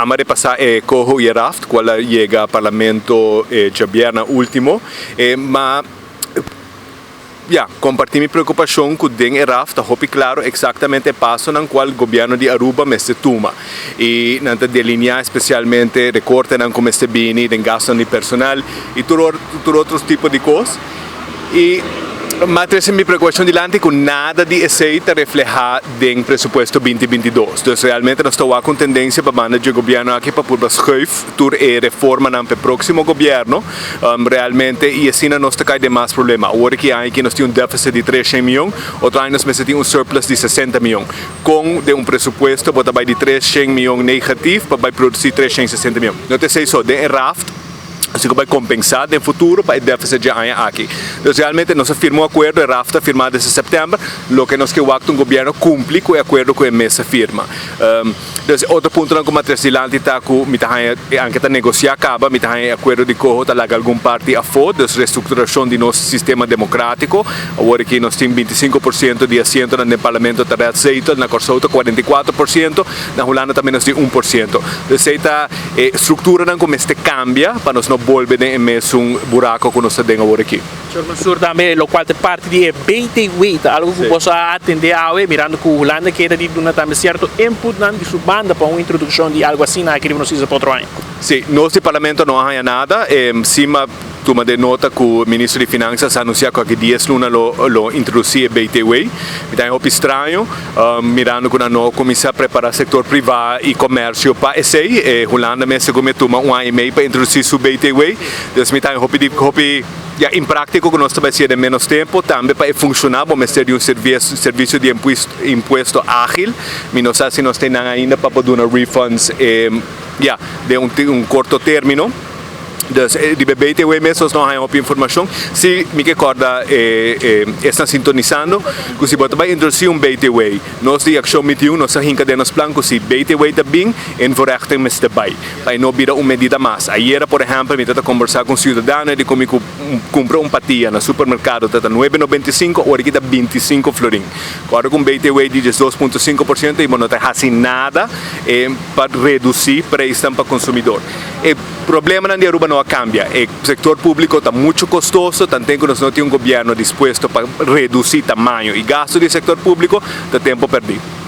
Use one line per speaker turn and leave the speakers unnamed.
Amare pasa cojo y raft, cual llega al Parlamento de viernes último, ma comparti mi preocupação com o ERAF, está hopi claro exatamente o passo no qual o governo de Aruba se toma. E nanta delinear especialmente recorte não como este bini, den gasto de personal e todo outros tipos de coisas. E mas minha preocupação dilante com nada de receita reflejar no presupuesto 2022. Então realmente nós estamos com tendência para mandar o governo aqui para pôr tur e reforma no próximo governo. Realmente e assim nós está de mais problema. Agora que aqui nós temos déficit de 300 milhões, outro ano nós temos surplus de 60 milhões. Com de presupuesto para vai de 300 milhões negativo para produzir 360 milhões. Não sei só de raft. Assim que vai compensar no futuro para o déficit de aqui. Então, realmente, nós firmamos um acordo, a RAFTA firmado em setembro, o que nós queremos que o governo cumpre com o acordo que a mesa firma. Então, outro ponto como a Tresilante está com, anche negociar acaba, o acordo de corro está lá algum parte a favor da reestruturação do nosso sistema democrático, agora que nós temos 25% de assento no parlamento está aceito, na Corsouta 44%, na Holanda também nós temos 1%. Então, esta estrutura como este cambia para nós não volver em mesmo buraco que nós temos agora aqui.
Senhor Mansur, também a quarta parte de BTW, algo que possa atender a mirando que a Holanda queira de dar também certo input de sua banda para uma introdução de algo assim na que nós precisamos para outro ano.
Sim, nosso parlamento não há nada, cima toma de nota que o ministro de Finanças anunciou que 10 lunas lo introduzir BTW. Então é um pouco estranho, mirando que a nova comissão prepara o setor privado e comércio para esse, Holanda mesmo como toma um ano e meio para introduzir o BTW. Então, em prática, que nós também de menos tempo, também para funcionar, vamos ter um serviço de imposto ágil, mas não sei se nós temos ainda para poder dar refunds de um curto término. Dus die BTW mesmo não há uma informação. Se me recorda, estão sintonizando, que se você vai introduzir BTW, nós de ação metiu, nós hinca de nos planos, se BTW também, em voorrechten mes daarbij. Para não virar uma medida mais. Ayer, por exemplo, me tenta conversar com cidadãos de como comprou patia no supermercado, tata 9,95, agora aqui está 25 florim. Agora com BTW de 2,5% e não está fazendo nada para reduzir preço para o consumidor. O problema na Aruba não cambia. O setor público está muito custoso, tanto que nós não temos um governo disposto para reduzir o tamanho e gasto do setor público, está tempo perdido.